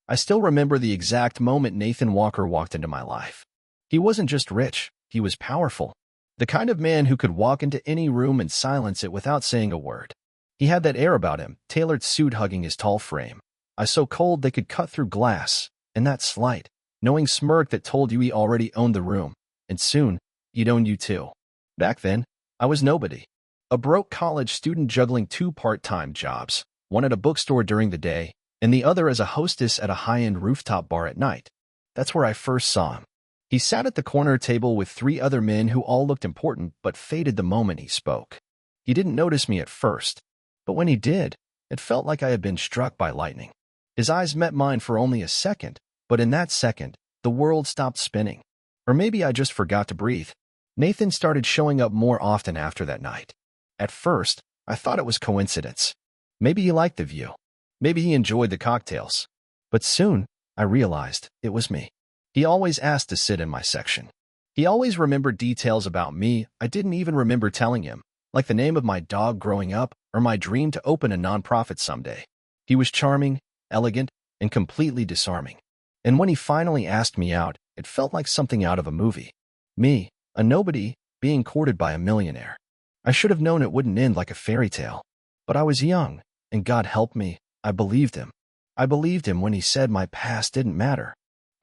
I still remember the exact moment Nathan Walker walked into my life. He wasn't just rich, he was powerful. The kind of man who could walk into any room and silence it without saying a word. He had that air about him, tailored suit hugging his tall frame. Eyes so cold they could cut through glass, and that slight, knowing smirk that told you he already owned the room, and soon, he'd own you too. Back then, I was nobody. A broke college student juggling two part-time jobs, one at a bookstore during the day, and the other as a hostess at a high-end rooftop bar at night. That's where I first saw him. He sat at the corner table with three other men who all looked important but faded the moment he spoke. He didn't notice me at first, but when he did, it felt like I had been struck by lightning. His eyes met mine for only a second, but in that second, the world stopped spinning. Or maybe I just forgot to breathe. Nathan started showing up more often after that night. At first, I thought it was coincidence. Maybe he liked the view. Maybe he enjoyed the cocktails. But soon, I realized it was me. He always asked to sit in my section. He always remembered details about me I didn't even remember telling him, like the name of my dog growing up or my dream to open a nonprofit someday. He was charming, elegant, and completely disarming. And when he finally asked me out, it felt like something out of a movie. Me, a nobody, being courted by a millionaire. I should have known it wouldn't end like a fairy tale. But I was young, and God help me, I believed him. I believed him when he said my past didn't matter,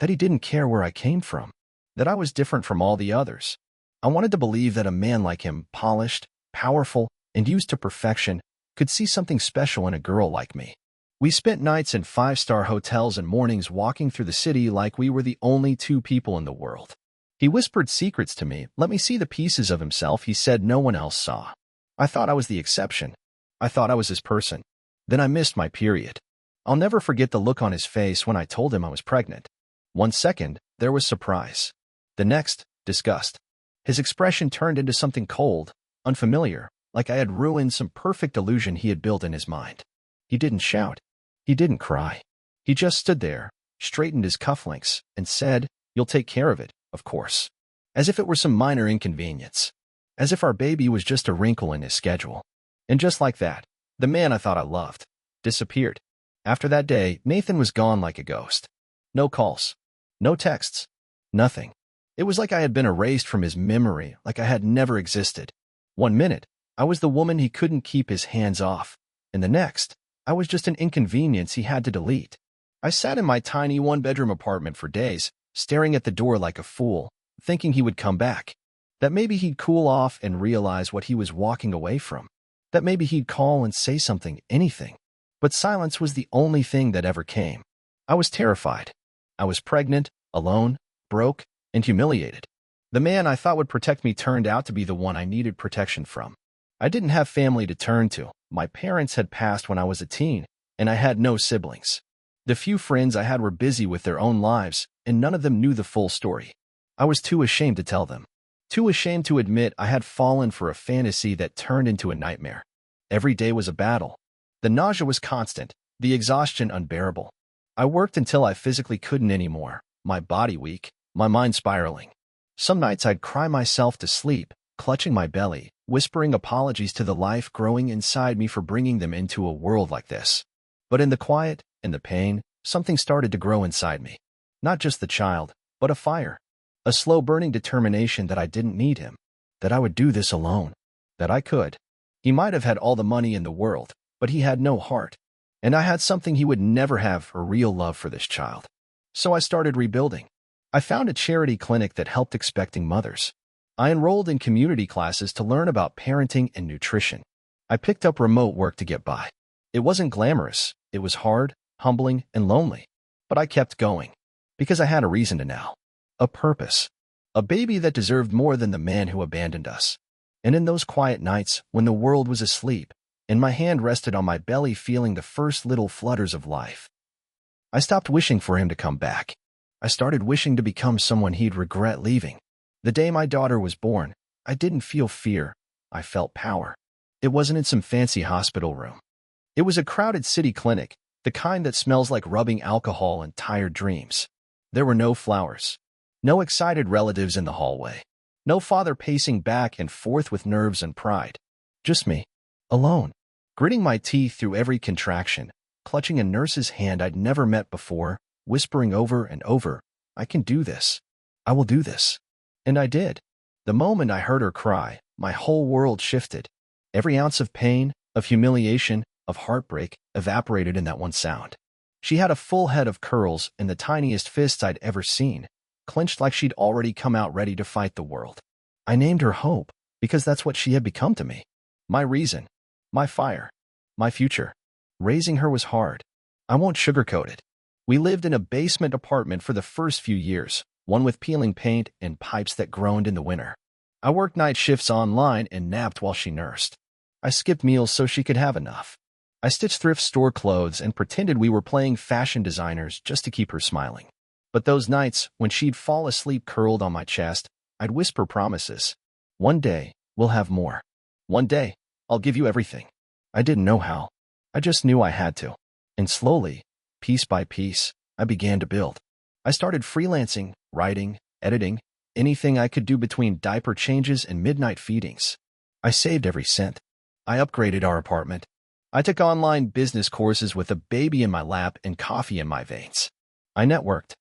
that he didn't care where I came from, that I was different from all the others. I wanted to believe that a man like him, polished, powerful, and used to perfection, could see something special in a girl like me. We spent nights in five-star hotels and mornings walking through the city like we were the only two people in the world. He whispered secrets to me, let me see the pieces of himself he said no one else saw. I thought I was the exception. I thought I was his person. Then I missed my period. I'll never forget the look on his face when I told him I was pregnant. 1 second, there was surprise. The next, disgust. His expression turned into something cold, unfamiliar, like I had ruined some perfect illusion he had built in his mind. He didn't shout. He didn't cry. He just stood there, straightened his cufflinks, and said, "You'll take care of it, of course." As if it were some minor inconvenience. As if our baby was just a wrinkle in his schedule. And just like that, the man I thought I loved disappeared. After that day, Nathan was gone like a ghost. No calls. No texts. Nothing. It was like I had been erased from his memory, like I had never existed. 1 minute, I was the woman he couldn't keep his hands off, and the next, I was just an inconvenience he had to delete. I sat in my tiny one-bedroom apartment for days, staring at the door like a fool, thinking he would come back. That maybe he'd cool off and realize what he was walking away from. That maybe he'd call and say something, anything. But silence was the only thing that ever came. I was terrified. I was pregnant, alone, broke, and humiliated. The man I thought would protect me turned out to be the one I needed protection from. I didn't have family to turn to. My parents had passed when I was a teen, and I had no siblings. The few friends I had were busy with their own lives, and none of them knew the full story. I was too ashamed to tell them. Too ashamed to admit I had fallen for a fantasy that turned into a nightmare. Every day was a battle. The nausea was constant, the exhaustion unbearable. I worked until I physically couldn't anymore, my body weak, my mind spiraling. Some nights I'd cry myself to sleep, clutching my belly, whispering apologies to the life growing inside me for bringing them into a world like this. But in the quiet, in the pain, something started to grow inside me. Not just the child, but a fire. A slow-burning determination that I didn't need him, that I would do this alone, that I could. He might have had all the money in the world, but he had no heart. And I had something he would never have, a real love for this child. So I started rebuilding. I found a charity clinic that helped expecting mothers. I enrolled in community classes to learn about parenting and nutrition. I picked up remote work to get by. It wasn't glamorous. It was hard, humbling, and lonely. But I kept going. Because I had a reason to now. A purpose. A baby that deserved more than the man who abandoned us. And in those quiet nights, when the world was asleep, and my hand rested on my belly feeling the first little flutters of life, I stopped wishing for him to come back. I started wishing to become someone he'd regret leaving. The day my daughter was born, I didn't feel fear. I felt power. It wasn't in some fancy hospital room. It was a crowded city clinic, the kind that smells like rubbing alcohol and tired dreams. There were no flowers. No excited relatives in the hallway. No father pacing back and forth with nerves and pride. Just me. Alone. Gritting my teeth through every contraction, clutching a nurse's hand I'd never met before, whispering over and over, "I can do this. I will do this." And I did. The moment I heard her cry, my whole world shifted. Every ounce of pain, of humiliation, of heartbreak evaporated in that one sound. She had a full head of curls and the tiniest fists I'd ever seen, clenched like she'd already come out ready to fight the world. I named her Hope because that's what she had become to me. My reason, my fire, my future. Raising her was hard. I won't sugarcoat it. We lived in a basement apartment for the first few years, one with peeling paint and pipes that groaned in the winter. I worked night shifts online and napped while she nursed. I skipped meals so she could have enough. I stitched thrift store clothes and pretended we were playing fashion designers just to keep her smiling. But those nights, when she'd fall asleep curled on my chest, I'd whisper promises. One day, we'll have more. One day, I'll give you everything. I didn't know how. I just knew I had to. And slowly, piece by piece, I began to build. I started freelancing, writing, editing, anything I could do between diaper changes and midnight feedings. I saved every cent. I upgraded our apartment. I took online business courses with a baby in my lap and coffee in my veins. I networked.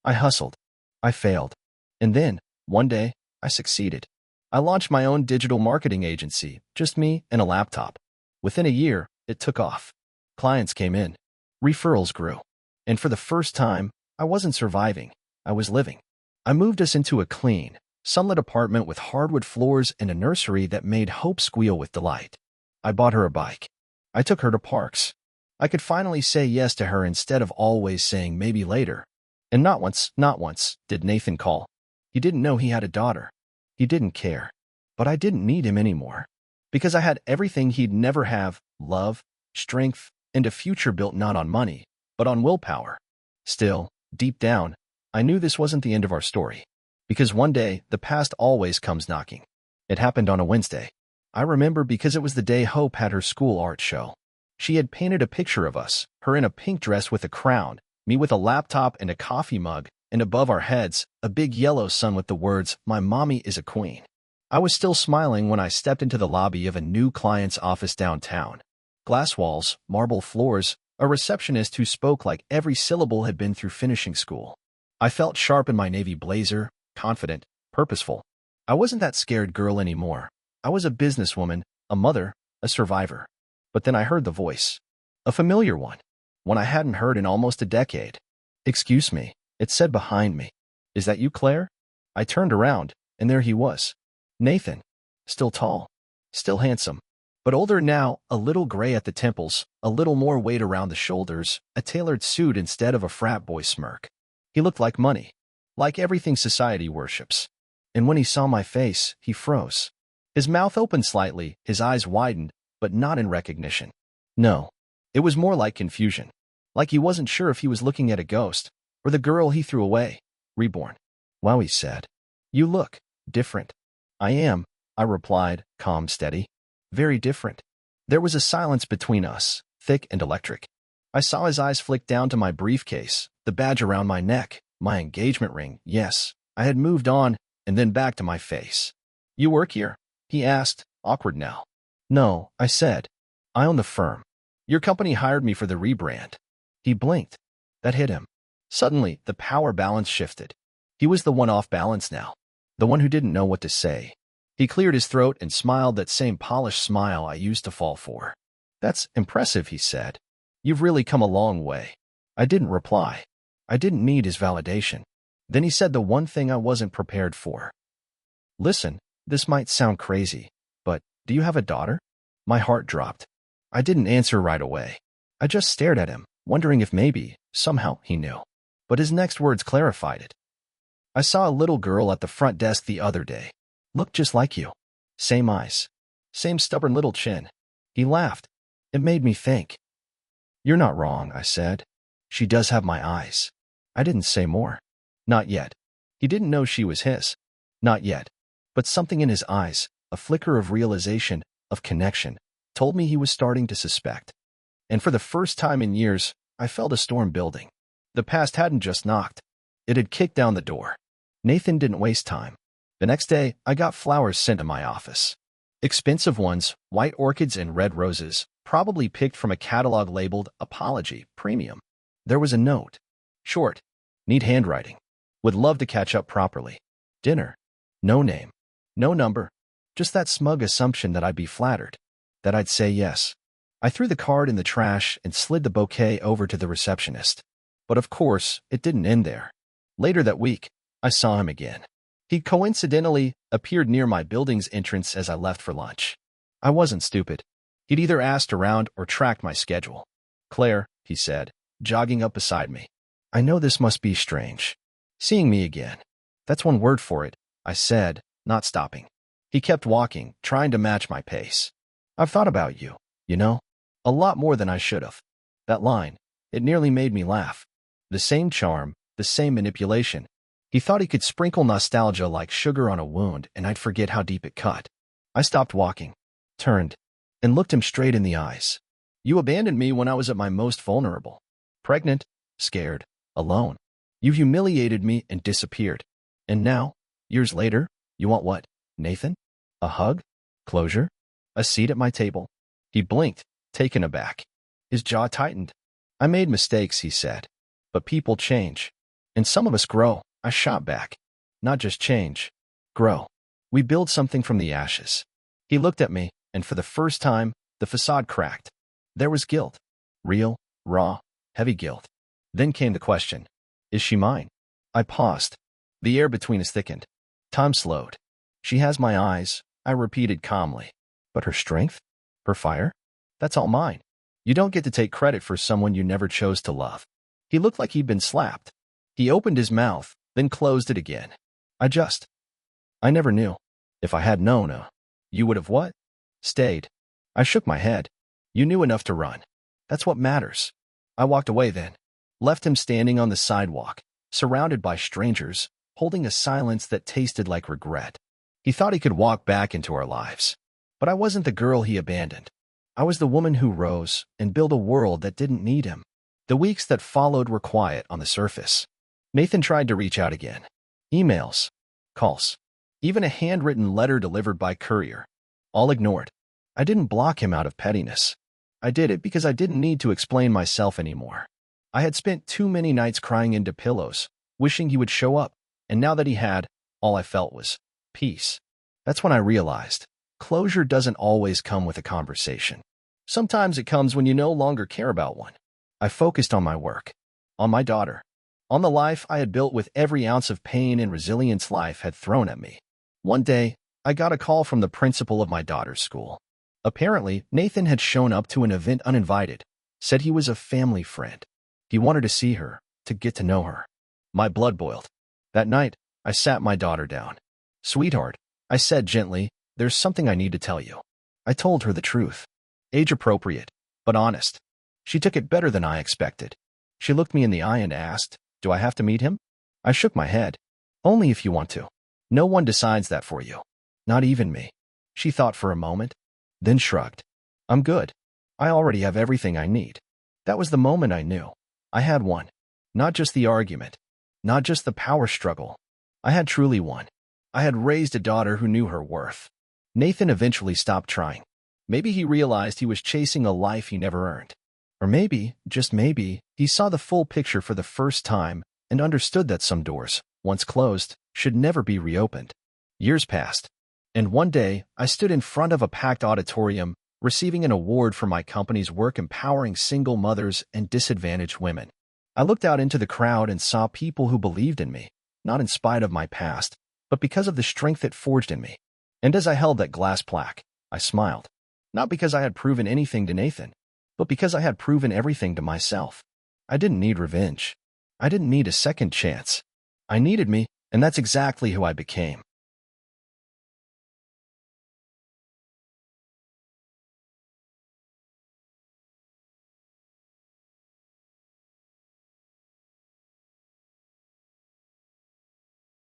I hustled. I failed. And then, one day, I succeeded. I launched my own digital marketing agency, just me and a laptop. Within a year, it took off. Clients came in. Referrals grew. And for the first time, I wasn't surviving. I was living. I moved us into a clean, sunlit apartment with hardwood floors and a nursery that made Hope squeal with delight. I bought her a bike. I took her to parks. I could finally say yes to her instead of always saying maybe later. And not once, did Nathan call. He didn't know he had a daughter. He didn't care. But I didn't need him anymore. Because I had everything he'd never have: love, strength, and a future built not on money, but on willpower. Still, deep down, I knew this wasn't the end of our story. Because one day, the past always comes knocking. It happened on a Wednesday. I remember because it was the day Hope had her school art show. She had painted a picture of us, her in a pink dress with a crown, me with a laptop and a coffee mug, and above our heads, a big yellow sun with the words, "My mommy is a queen." I was still smiling when I stepped into the lobby of a new client's office downtown. Glass walls, marble floors, a receptionist who spoke like every syllable had been through finishing school. I felt sharp in my navy blazer, confident, purposeful. I wasn't that scared girl anymore. I was a businesswoman, a mother, a survivor. But then I heard the voice. A familiar one. One I hadn't heard in almost a decade. "Excuse me," it said behind me. "Is that you, Claire?" I turned around, and there he was. Nathan. Still tall. Still handsome. But older now, a little gray at the temples, a little more weight around the shoulders, a tailored suit instead of a frat boy smirk. He looked like money. Like everything society worships. And when he saw my face, he froze. His mouth opened slightly, his eyes widened, but not in recognition. No. It was more like confusion. Like he wasn't sure if he was looking at a ghost, or the girl he threw away, reborn. "Wow," he said. "You look different." "I am," I replied, calm, steady. "Very different." There was a silence between us, thick and electric. I saw his eyes flick down to my briefcase, the badge around my neck, my engagement ring. Yes, I had moved on, and then back to my face. "You work here?" he asked, awkward now. "No," I said. "I own the firm. Your company hired me for the rebrand." He blinked. That hit him. Suddenly, the power balance shifted. He was the one off balance now. The one who didn't know what to say. He cleared his throat and smiled that same polished smile I used to fall for. "That's impressive," he said. "You've really come a long way." I didn't reply. I didn't need his validation. Then he said the one thing I wasn't prepared for. "Listen, this might sound crazy, but do you have a daughter?" My heart dropped. I didn't answer right away. I just stared at him, wondering if maybe, somehow, he knew. But his next words clarified it. "I saw a little girl at the front desk the other day. Looked just like you. Same eyes. Same stubborn little chin." He laughed. It made me think. "You're not wrong," I said. "She does have my eyes." I didn't say more. Not yet. He didn't know she was his. Not yet. But something in his eyes, a flicker of realization, of connection, told me he was starting to suspect. And for the first time in years, I felt a storm building. The past hadn't just knocked. It had kicked down the door. Nathan didn't waste time. The next day, I got flowers sent to my office. Expensive ones, white orchids and red roses, probably picked from a catalog labeled Apology Premium. There was a note. Short. Need handwriting. Would love to catch up properly. Dinner. No name. No number. Just that smug assumption that I'd be flattered. That I'd say yes. I threw the card in the trash and slid the bouquet over to the receptionist. But of course, it didn't end there. Later that week, I saw him again. He coincidentally appeared near my building's entrance as I left for lunch. I wasn't stupid. He'd either asked around or tracked my schedule. "Claire," he said, jogging up beside me. "I know this must be strange. Seeing me again. That's one word for it," I said, not stopping. He kept walking, trying to match my pace. "I've thought about you, you know, a lot more than I should have." That line, it nearly made me laugh. The same charm, the same manipulation. He thought he could sprinkle nostalgia like sugar on a wound and I'd forget how deep it cut. I stopped walking, turned, and looked him straight in the eyes. "You abandoned me when I was at my most vulnerable. Pregnant, scared, alone. You humiliated me and disappeared. And now, years later, you want what, Nathan? A hug? Closure? A seat at my table?" He blinked, taken aback. His jaw tightened. "I made mistakes," he said. "But people change. And some of us grow." I shot back. "Not just change. Grow. We build something from the ashes." He looked at me, and for the first time, the facade cracked. There was guilt. Real, raw, heavy guilt. Then came the question. Is she mine? I paused. The air between us thickened. Time slowed. "She has my eyes," I repeated calmly. "But her strength? Her fire? That's all mine. You don't get to take credit for someone you never chose to love." He looked like he'd been slapped. He opened his mouth, then closed it again. I never knew. If I had known, you would have what? Stayed. I shook my head. You knew enough to run. That's what matters. I walked away then. Left him standing on the sidewalk, surrounded by strangers, holding a silence that tasted like regret. He thought he could walk back into our lives. But I wasn't the girl he abandoned. I was the woman who rose and built a world that didn't need him. The weeks that followed were quiet on the surface. Nathan tried to reach out again. Emails, calls, even a handwritten letter delivered by courier. All ignored. I didn't block him out of pettiness. I did it because I didn't need to explain myself anymore. I had spent too many nights crying into pillows, wishing he would show up, and now that he had, all I felt was peace. That's when I realized closure doesn't always come with a conversation. Sometimes it comes when you no longer care about one. I focused on my work, on my daughter, on the life I had built with every ounce of pain and resilience life had thrown at me. One day, I got a call from the principal of my daughter's school. Apparently, Nathan had shown up to an event uninvited, said he was a family friend. He wanted to see her, to get to know her. My blood boiled. That night, I sat my daughter down. "Sweetheart," I said gently, "there's something I need to tell you." I told her the truth. Age-appropriate, but honest. She took it better than I expected. She looked me in the eye and asked, "Do I have to meet him?" I shook my head. "Only if you want to. No one decides that for you. Not even me." She thought for a moment, then shrugged. "I'm good. I already have everything I need." That was the moment I knew. I had won. Not just the argument. Not just the power struggle. I had truly won. I had raised a daughter who knew her worth. Nathan eventually stopped trying. Maybe he realized he was chasing a life he never earned. Or maybe, just maybe, he saw the full picture for the first time and understood that some doors, once closed, should never be reopened. Years passed, and one day I stood in front of a packed auditorium, receiving an award for my company's work empowering single mothers and disadvantaged women. I looked out into the crowd and saw people who believed in me, not in spite of my past, but because of the strength it forged in me. And as I held that glass plaque, I smiled. Not because I had proven anything to Nathan, but because I had proven everything to myself. I didn't need revenge. I didn't need a second chance. I needed me, and that's exactly who I became.